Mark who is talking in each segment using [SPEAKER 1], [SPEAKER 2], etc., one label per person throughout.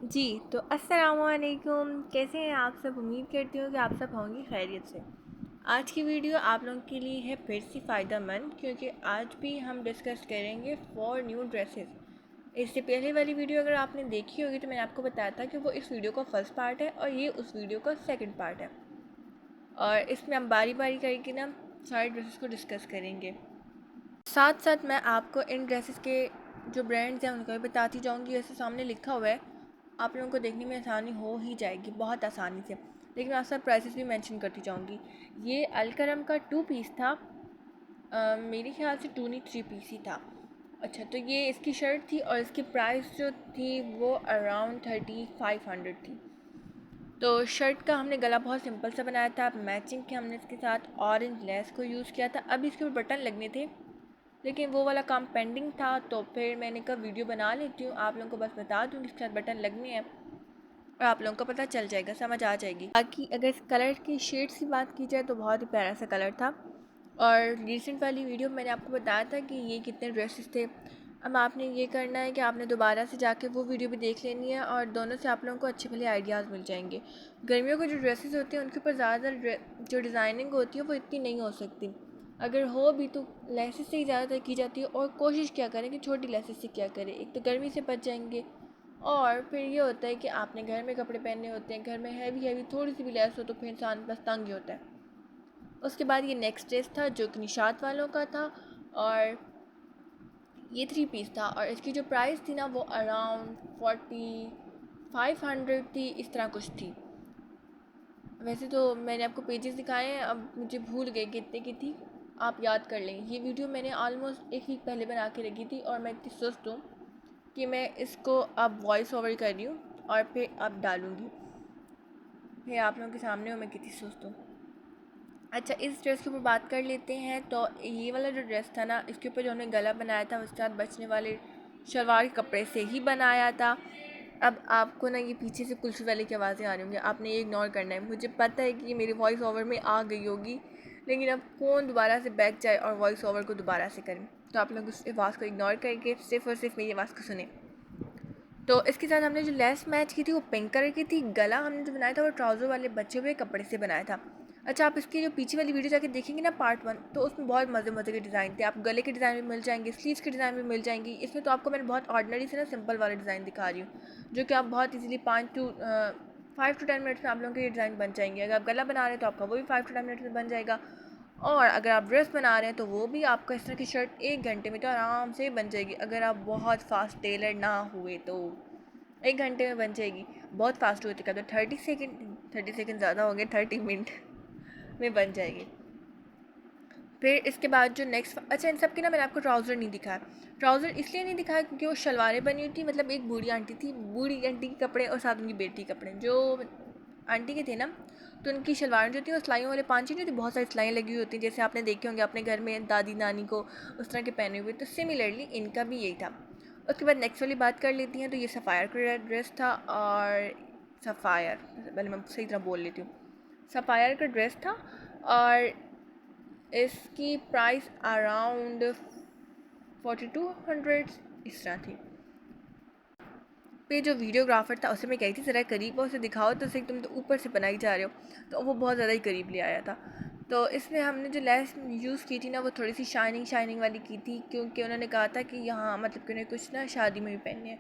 [SPEAKER 1] जी, तो अस्सलामुअलैकुम। कैसे हैं आप सब? उम्मीद करती हूँ कि आप सब होंगे खैरियत से। आज की वीडियो आप लोगों के लिए है फिर से फ़ायदेमंद, क्योंकि आज भी हम डिस्कस करेंगे 4 न्यू ड्रेसेस। इससे पहले वाली वीडियो अगर आपने देखी होगी तो मैंने आपको बताया था कि वो इस वीडियो का फर्स्ट पार्ट है और ये उस वीडियो का सेकंड पार्ट है। और इसमें हम बारी बारी करके ना सारे ड्रेसेस को डिस्कस करेंगे। साथ साथ मैं आपको इन ड्रेसेस के जो ब्रांड्स हैं उनका भी बताती जाऊँगी। जैसे सामने लिखा हुआ है, आप लोगों को देखने में आसानी हो ही जाएगी बहुत आसानी से, लेकिन मैं आपसे प्राइसेस भी मेंशन करती जाऊँगी। ये अलकरम का 2 पीस था। मेरे ख्याल से 2 नहीं 3 पीस ही था। अच्छा, तो ये इसकी शर्ट थी और इसकी प्राइस जो थी वो अराउंड 3500 थी। तो शर्ट का हमने गला बहुत सिंपल सा बनाया था। मैचिंग के हमने इसके साथ ऑरेंज लेस को यूज़ किया था। अब इसके ऊपर बटन लगने थे, लेकिन वो वाला काम पेंडिंग था, तो फिर मैंने कहा वीडियो बना लेती हूँ, आप लोगों को बस बता दूँ कि इसके साथ बटन लगने हैं और आप लोगों को पता चल जाएगा, समझ आ जाएगी। बाकी अगर इस कलर की शेड्स की बात की जाए तो बहुत ही प्यारा सा कलर था। और रिसेंट वाली वीडियो में मैंने आपको बताया था कि ये कितने ड्रेसेस थे। अब आपने ये करना है कि आपने दोबारा से जाके वो वीडियो भी देख लेनी है और दोनों से आप लोगों को अच्छे भले आइडियाज़ मिल जाएंगे। गर्मियों के जो ड्रेसेस होते हैं उनके ऊपर ज़्यादा जो डिज़ाइनिंग होती है वो इतनी नहीं हो सकती। अगर हो भी तो लेसेस से ही ज़्यादातर की जाती है, और कोशिश क्या करें कि छोटी लेसेस से क्या करें, एक तो गर्मी से बच जाएंगे और फिर ये होता है कि आपने घर में कपड़े पहने होते हैं, घर में हैवी हैवी थोड़ी सी भी लेस हो तो फिर इंसान बस तंग ही होता है। उसके बाद ये नेक्स्ट ड्रेस था जो कि निशात वालों का था, और ये 3 पीस था और इसकी जो प्राइस थी ना वो अराउंड 4500 थी, इस तरह कुछ थी। वैसे तो मैंने आपको पेजेस दिखाए हैं, अब मुझे भूल गए कितने की थी, आप याद कर लेंगे। ये वीडियो मैंने ऑलमोस्ट एक वीक पहले बना के रखी थी और मैं इतनी सुस्त हूँ कि मैं इसको अब वॉइस ओवर कर रही हूँ और फिर अब डालूँगी। फिर आप लोगों के सामने हो मैं कितनी सुस्त हूँ। अच्छा, इस ड्रेस के ऊपर बात कर लेते हैं। तो ये वाला जो ड्रेस था ना, इसके ऊपर जो हमने गला बनाया था उसके साथ बचने वाले शलवार के कपड़े से ही बनाया था। अब आपको ना ये पीछे से कुल्फ़ी वाले की आवाज़ें आ रही होंगी, आपने ये इग्नोर करना है। मुझे पता है कि ये मेरी वॉइस ओवर में आ गई होगी, लेकिन अब कौन दोबारा से बैक जाए और वॉइस ओवर को दोबारा से करें। तो आप लोग उस आवाज़ को इग्नोर करके सिर्फ़ और सिर्फ मेरी आवाज़ को सुने। तो इसके साथ हमने जो लेस मैच की थी वो पिंक कलर की थी। गला हमने जो बनाया था वो ट्राउज़र वाले बचे हुए कपड़े से बनाया था। अच्छा, आप इसकी जो पीछे वाली वीडियो जाके देखेंगे ना पार्ट 1, तो उसमें बहुत मज़े मज़े के डिज़ाइन थे। आप गले के डिज़ाइन भी मिल जाएंगे, स्लीव्स के डिज़ाइन भी मिल जाएंगी। इसमें तो आपको मैंने बहुत ऑर्डिनरी से ना सिंपल वाला डिज़ाइन दिखा रही हूँ, जो कि आप बहुत ईजिली 5 to 10 मिनट्स में आप लोगों के ये डिज़ाइन बन जाएंगे। अगर आप गला बना रहे हैं तो आपका वो भी 5 to 10 मिनट्स में बन जाएगा, और अगर आप ड्रेस बना रहे हैं तो वो भी आपका इस तरह की शर्ट 1 घंटे में तो आराम से बन जाएगी। अगर आप बहुत फास्ट टेलर ना हुए तो 1 घंटे में बन जाएगी। बहुत फास्ट होती है तो 30 सेकेंड ज़्यादा हो गए, 30 मिनट में बन जाएगी। फिर इसके बाद जो नेक्स्ट, अच्छा इन सब की ना मैंने आपको ट्राउज़र नहीं दिखाया। ट्राउज़र इसलिए नहीं दिखाया क्योंकि वो शलवारें बनी हुई थी। मतलब एक बूढ़ी आंटी थी, बूढ़ी आंटी के कपड़े और साथ उनकी बेटी के कपड़े, जो आंटी के थे ना, तो उनकी शलवारें जो थी वो सिलाइयों वाले पांचे नहीं होती, बहुत सारी सिलाइयाँ लगी हुई होती हैं, जैसे आपने देखे होंगे अपने घर में दादी नानी को उस तरह के पहने हुए। तो सिमिलरली इनका भी यही था। उसके बाद नेक्स्ट वाली बात कर लेती हैं। तो ये सफ़ायर का ड्रेस था, और सफ़ायर, पहले मैं सही तरह बोल लेती हूँ, सफ़ायर का ड्रेस था और इसकी प्राइस अराउंड 4200 इस तरह थी। पे जो वीडियोग्राफर था उसे मैं कही थी ज़रा करीब उसे दिखाओ, तो सही तुम तो ऊपर से बनाई जा रहे हो, तो वो बहुत ज़्यादा ही करीब ले आया था। तो इसमें हमने जो लेस यूज़ की थी ना वो थोड़ी सी शाइनिंग शाइनिंग वाली की थी, क्योंकि उन्होंने कहा था कि यहाँ मतलब कि उन्हें कुछ ना शादी में भी पहनने हैं,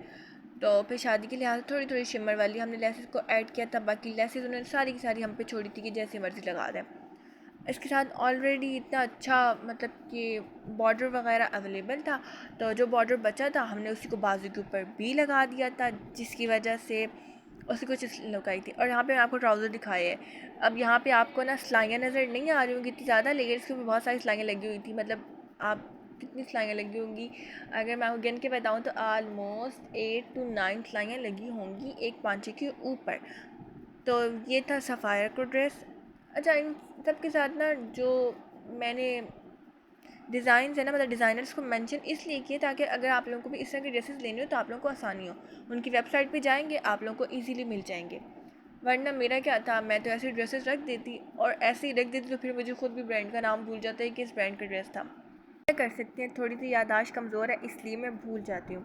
[SPEAKER 1] तो फिर शादी के लिहाज थोड़ी थोड़ी शिमर वाली हमने लेसेस को ऐड किया था। बाकी लेसेस उन्होंने सारी की सारी हम पे छोड़ी थी कि जैसे मर्ज़ी लगा दें। इसके साथ ऑलरेडी इतना अच्छा मतलब कि बॉर्डर वगैरह अवेलेबल था, तो जो बॉर्डर बचा था हमने उसी को बाजू के ऊपर भी लगा दिया था, जिसकी वजह से उसकी कुछ लुक आई थी। और यहाँ पे मैं आपको ट्राउज़र दिखाए है। अब यहाँ पे आपको ना सिलाइयाँ नज़र नहीं आ रही होंगी इतनी ज़्यादा, लेकिन इसके ऊपर बहुत सारी सिलाइयाँ लगी हुई थी। मतलब आप कितनी सिलाइयाँ लगी होंगी, अगर मैं गिन के बताऊँ तो ऑलमोस्ट 8 to 9 सिलाइयाँ लगी होंगी एक पांचे के ऊपर। तो ये था सफ़ायर का ड्रेस। अच्छा, इन सब के साथ ना जो मैंने डिज़ाइंस है ना, मतलब डिज़ाइनर्स को मेंशन इसलिए किए ताकि अगर आप लोगों को भी इस तरह के ड्रेसेस लेने हो तो आप लोगों को आसानी हो। उनकी वेबसाइट पे जाएंगे आप लोगों को इजीली मिल जाएंगे। वरना मेरा क्या था, मैं तो ऐसे ड्रेसेस रख देती और ऐसे ही रख देती तो फिर मुझे खुद भी ब्रांड का नाम भूल जाता है कि इस ब्रांड का ड्रेस था। क्या कर सकते हैं, थोड़ी सी याददाश्त कमज़ोर है इसलिए मैं भूल जाती हूँ।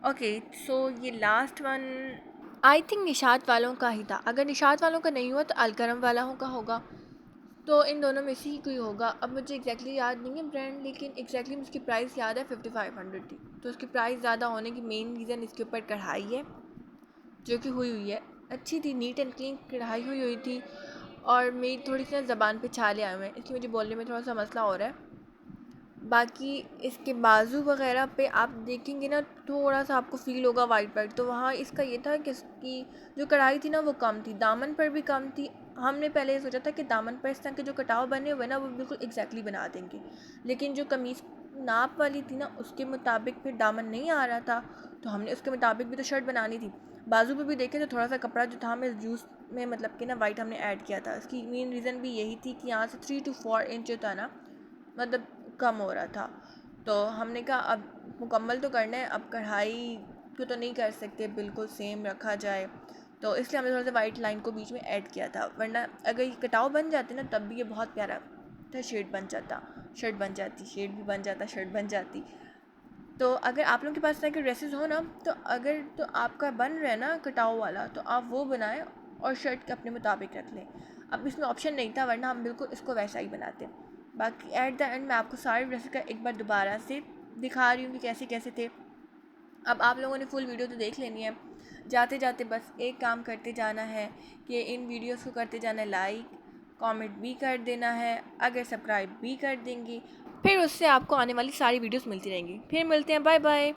[SPEAKER 1] ओके, सो ये last one I think Nishat वालों का ही था। अगर निशात वालों का नहीं हुआ तो अलकरम वालों का होगा, तो इन दोनों में से ही कोई होगा। अब मुझे एग्जैक्टली याद नहीं है ब्रांड, लेकिन एग्जैक्टली उसकी प्राइस याद है 5500 थी। तो उसकी प्राइस ज़्यादा होने की मेन रीज़न इसके ऊपर कढ़ाई है, जो कि हुई है अच्छी थी, नीट एंड क्लीन कढ़ाई हुई थी। और मेरी थोड़ी सी ना ज़बान पे छाले आए हुए हैं, इसलिए मुझे बोलने में थोड़ा सा मसला हो रहा है। बाकी इसके बाजू वगैरह पे आप देखेंगे ना, थोड़ा सा आपको फ़ील होगा वाइट वाइट। तो वहाँ इसका ये था कि इसकी जो कढ़ाई थी ना वो कम थी, दामन पर भी कम थी। हमने पहले ये सोचा था कि दामन पर इस तरह के जो कटाव बने हुए ना वो बिल्कुल एग्जैक्टली बना देंगे, लेकिन जो कमीज़ नाप वाली थी ना उसके मुताबिक फिर दामन नहीं आ रहा था। तो हमने उसके मुताबिक भी तो शर्ट बनानी थी। बाजू पे भी देखे तो थोड़ा सा कपड़ा जो था हमें जूस में मतलब कि ना वाइट हमने ऐड किया था। इसकी मेन रीज़न भी यही थी कि यहाँ से 3 to 4 इंच जो था ना मतलब कम हो रहा था। तो हमने कहा अब मुकम्मल तो करना है, अब कढ़ाई को तो नहीं कर सकते बिल्कुल सेम रखा जाए, तो इसलिए हमने थोड़ा सा वाइट लाइन को बीच में ऐड किया था। वरना अगर ये कटाव बन जाते ना तब भी ये बहुत प्यारा था, शेड बन जाता, शर्ट बन जाती, शेड भी बन जाता, शर्ट बन जाती। तो अगर आप लोगों के पास तरह के ड्रेसेस हो ना, तो अगर तो आपका बन रहा है ना कटाव वाला, तो आप वो बनाएं और शर्ट के अपने मुताबिक रख लें। अब इसमें ऑप्शन नहीं था, वरना हम बिल्कुल इसको वैसा ही बनाते। बाकी एट द एंड मैं आपको सारे ड्रेसेस का एक बार दोबारा से दिखा रही हूँ कि कैसे कैसे थे। अब आप लोगों ने फुल वीडियो तो देख लेनी है, जाते जाते बस एक काम करते जाना है कि इन वीडियोस को करते जाना है लाइक, कमेंट भी कर देना है, अगर सब्सक्राइब भी कर देंगी, फिर उससे आपको आने वाली सारी वीडियोस मिलती रहेंगी। फिर मिलते हैं, बाय बाय।